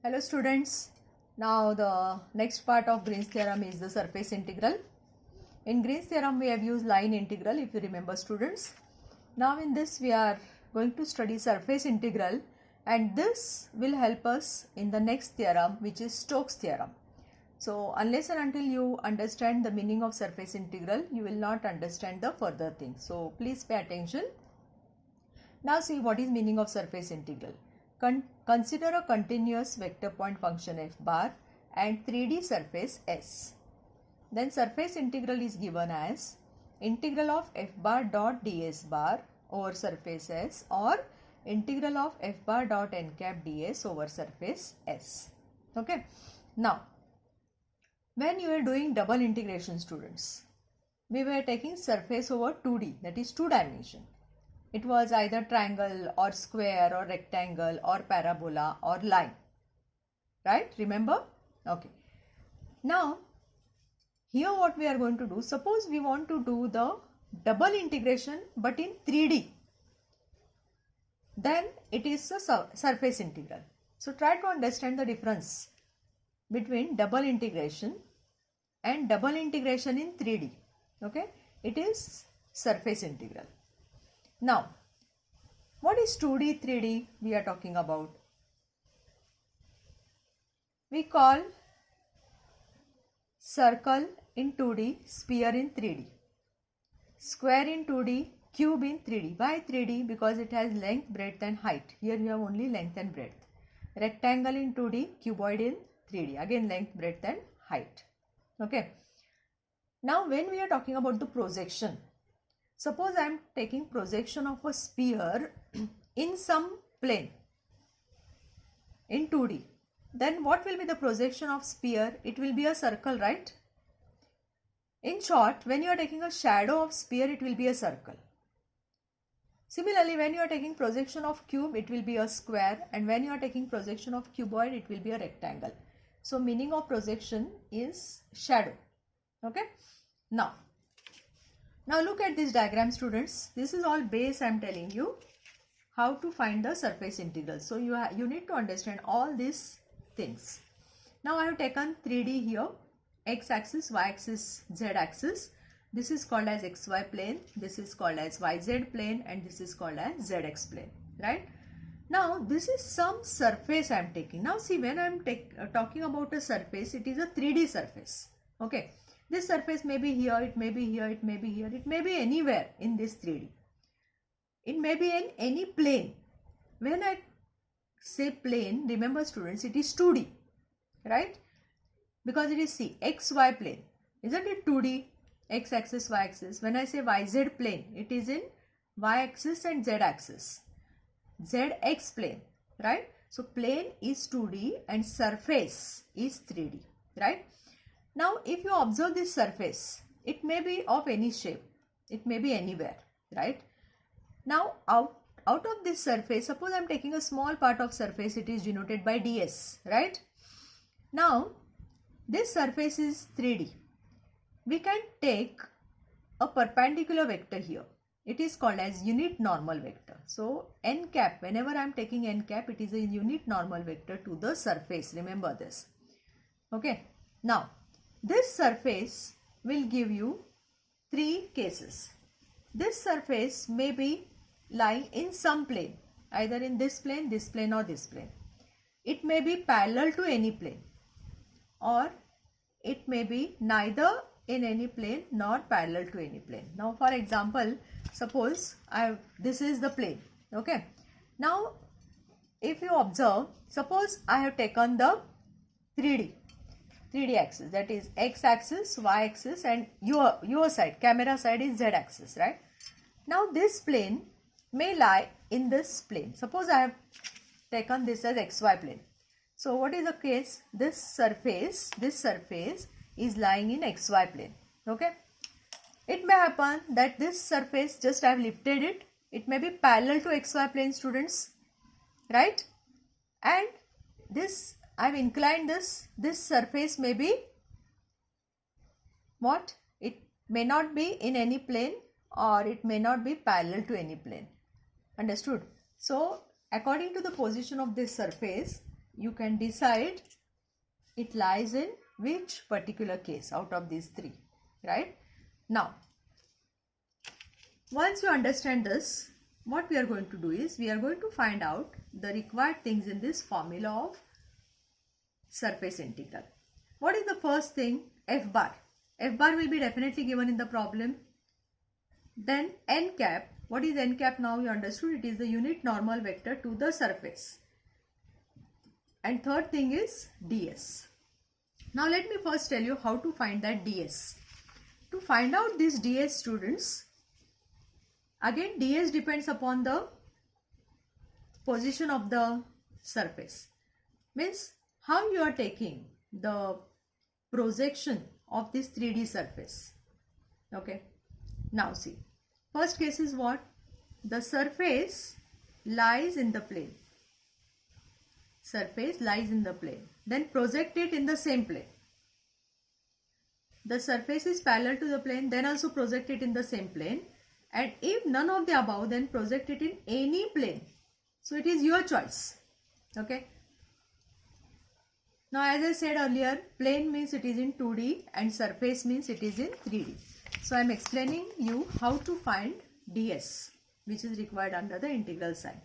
Hello students, now the next part of Green's theorem is the surface integral. In Green's theorem we have used line integral, if you remember students. Now in this we are going to study surface integral, and this will help us in the next theorem, which is Stokes theorem. So unless and until you understand the meaning of surface integral, you will not understand the further things. So please pay attention. Now see what is meaning of surface integral. Consider a continuous vector point function f bar and 3D surface S. Then surface integral is given as integral of f bar dot ds bar over surface S, or integral of f bar dot n cap ds over surface S. Okay. Now, when you are doing double integration, students, we were taking surface over 2D, that is 2 dimension. It was either triangle or square or rectangle or parabola or line, right? Remember? Okay. Now, here what we are going to do, suppose we want to do the double integration but in 3D, then it is a surface integral. So try to understand the difference between double integration and double integration in 3D. Okay, it is surface integral. Now, what is 2D, 3D we are talking about? We call circle in 2D, sphere in 3D, square in 2D, cube in 3D. Why 3D? Because it has length, breadth and height. Here we have only length and breadth. Rectangle in 2D, cuboid in 3D. Again length, breadth and height. Okay. Now when we are talking about the projection, suppose I am taking projection of a sphere in some plane in 2D. Then what will be the projection of sphere? It will be a circle, right? In short, when you are taking a shadow of sphere, it will be a circle. Similarly, when you are taking projection of cube, it will be a square, and when you are taking projection of cuboid, it will be a rectangle. So meaning of projection is shadow. Okay. Now look at this diagram, students. This is all base I am telling you how to find the surface integral. So you need to understand all these things. Now I have taken 3D here, x axis, y axis, z axis. This is called as xy plane, this is called as yz plane, and this is called as zx plane, right? Now this is some surface I am taking. Now see, when I am talking about a surface, it is a 3D surface. Okay. This surface may be here, it may be here, it may be here, it may be anywhere in this 3D. It may be in any plane. When I say plane, remember students, it is 2D, right? Because it is, see, xy plane. Isn't it 2D? X axis, y axis. When I say yz plane, it is in y axis and z axis. Zx plane, right? So plane is 2D and surface is 3D, right? Now, if you observe this surface, it may be of any shape, it may be anywhere, right? Now, out of this surface, suppose I am taking a small part of surface, it is denoted by ds, right? Now, this surface is 3D. We can take a perpendicular vector here. It is called as unit normal vector. So, n cap, whenever I am taking n cap, it is a unit normal vector to the surface. Remember this. Okay. Now, this surface will give you 3 cases. This surface may be lying in some plane, either in this plane or this plane. It may be parallel to any plane, or it may be neither in any plane nor parallel to any plane. Now for example, suppose this is the plane. Okay. Now if you observe, suppose I have taken the 3D axis, that is x axis, y axis, and your side, camera side is z axis, right? Now this plane may lie in this plane. Suppose I have taken this as xy plane. So what is the case? This surface is lying in xy plane. Okay. It may happen that this surface, just I have lifted it, it may be parallel to xy plane, students, right? And this, I have inclined this surface may be what? It may not be in any plane, or it may not be parallel to any plane. Understood? So according to the position of this surface, you can decide it lies in which particular case out of these three, right? Now, once you understand this, what we are going to do is we are going to find out the required things in this formula of surface integral. What is the first thing? F bar. F bar will be definitely given in the problem. Then n cap. What is n cap? Now you understood, it is the unit normal vector to the surface. And third thing is ds. Now let me first tell you how to find that ds. To find out this ds, students, again ds depends upon the position of the surface. Means how you are taking the projection of this 3D surface. Okay. Now see. First case is what? The surface lies in the plane. Surface lies in the plane. Then project it in the same plane. The surface is parallel to the plane, then also project it in the same plane. And if none of the above, then project it in any plane. So it is your choice. Okay. Now as I said earlier, plane means it is in 2D and surface means it is in 3D. So I am explaining you how to find ds, which is required under the integral sign.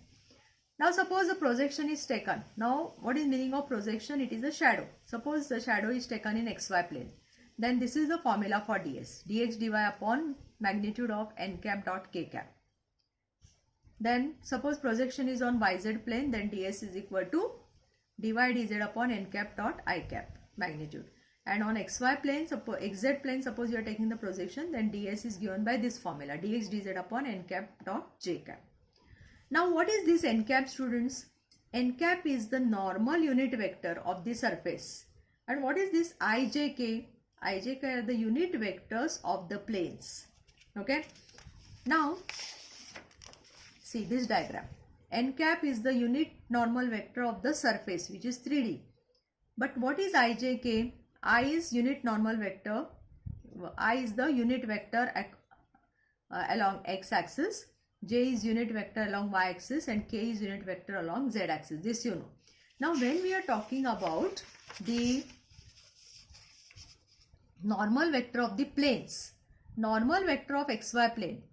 Now suppose the projection is taken. Now what is meaning of projection? It is a shadow. Suppose the shadow is taken in xy plane. Then this is the formula for ds. dx dy upon magnitude of n cap dot k cap. Then suppose projection is on yz plane, then ds is equal to dy dz upon n cap dot I cap magnitude. And on xy plane, suppose xz plane, suppose you are taking the projection, then ds is given by this formula, dx dz upon n cap dot j cap. Now what is this n cap, students? N cap is the normal unit vector of the surface. And what is this ijk? Ijk are the unit vectors of the planes. Okay. Now see this diagram. N cap is the unit normal vector of the surface, which is 3D. But what is ijk? I is unit normal vector. I is the unit vector along x-axis. J is unit vector along y-axis and k is unit vector along z-axis. This you know. Now when we are talking about the normal vector of the planes, normal vector of xy plane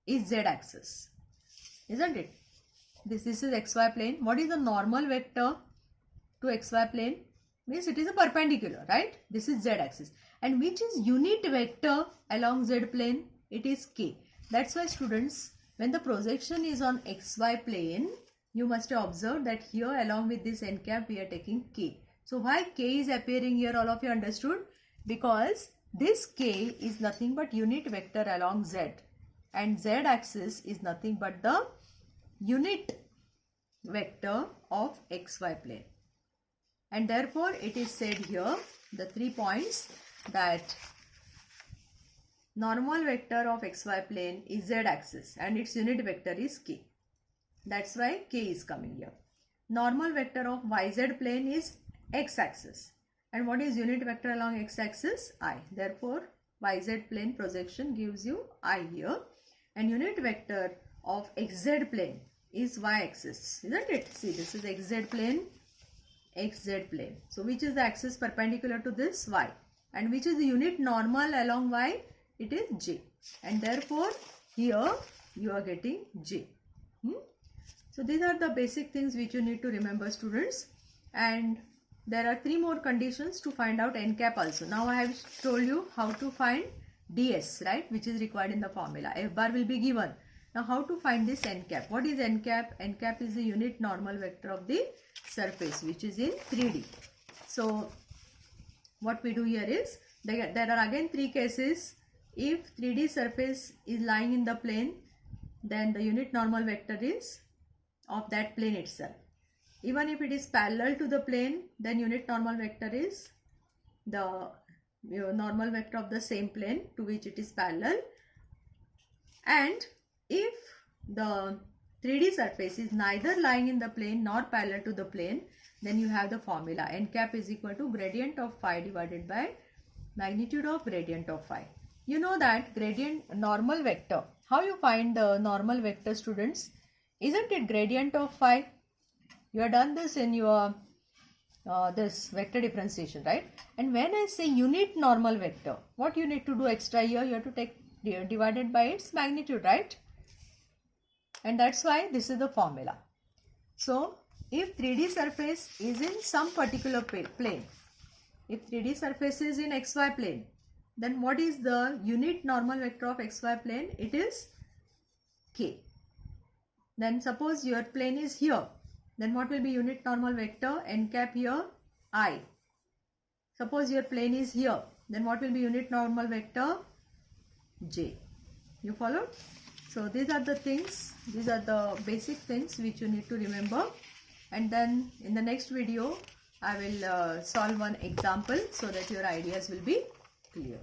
is z-axis, isn't it? This is xy plane. What is the normal vector to xy plane? Means it is a perpendicular, right? This is z-axis. And which is unit vector along z plane? It is k. That's why, students, when the projection is on xy plane, you must have observed that here along with this n cap we are taking k. So why k is appearing here, all of you understood? Because this k is nothing but unit vector along z, and z axis is nothing but the unit vector of xy plane. And therefore it is said here, the 3 points, that normal vector of xy plane is z axis and its unit vector is k. That's why k is coming here. Normal vector of yz plane is x axis. And what is unit vector along x axis? I. Therefore yz plane projection gives you I here. And unit vector of xz plane is y axis, isn't it? See, this is xz plane, xz plane. So which is the axis perpendicular to this? Y. And which is the unit normal along y? It is j. And therefore here you are getting j. So these are the basic things which you need to remember, students. And there are 3 more conditions to find out n cap also. Now I have told you how to find ds, right, which is required in the formula. F bar will be given. Now how to find this n cap? What is n cap? N cap is the unit normal vector of the surface, which is in 3D. So what we do here is, there are again 3 cases. If 3D surface is lying in the plane, then the unit normal vector is of that plane itself. Even if it is parallel to the plane, then unit normal vector is the normal vector of the same plane to which it is parallel. And if the 3D surface is neither lying in the plane nor parallel to the plane, then you have the formula n cap is equal to gradient of phi divided by magnitude of gradient of phi. You know that gradient normal vector. How you find the normal vector, students? Isn't it gradient of phi? You have done this in your this vector differentiation, right? And when I say unit normal vector, what you need to do extra here? You have to take divided by its magnitude, right? And that's why this is the formula. So if 3D surface is in some particular plane, if 3D surface is in xy plane, then what is the unit normal vector of xy plane? It is k. Then suppose your plane is here, then what will be unit normal vector? N cap here, I. Suppose your plane is here, then what will be unit normal vector? J. You followed? So these are the things, these are the basic things which you need to remember. And then in the next video, I will solve one example so that your ideas will be clear.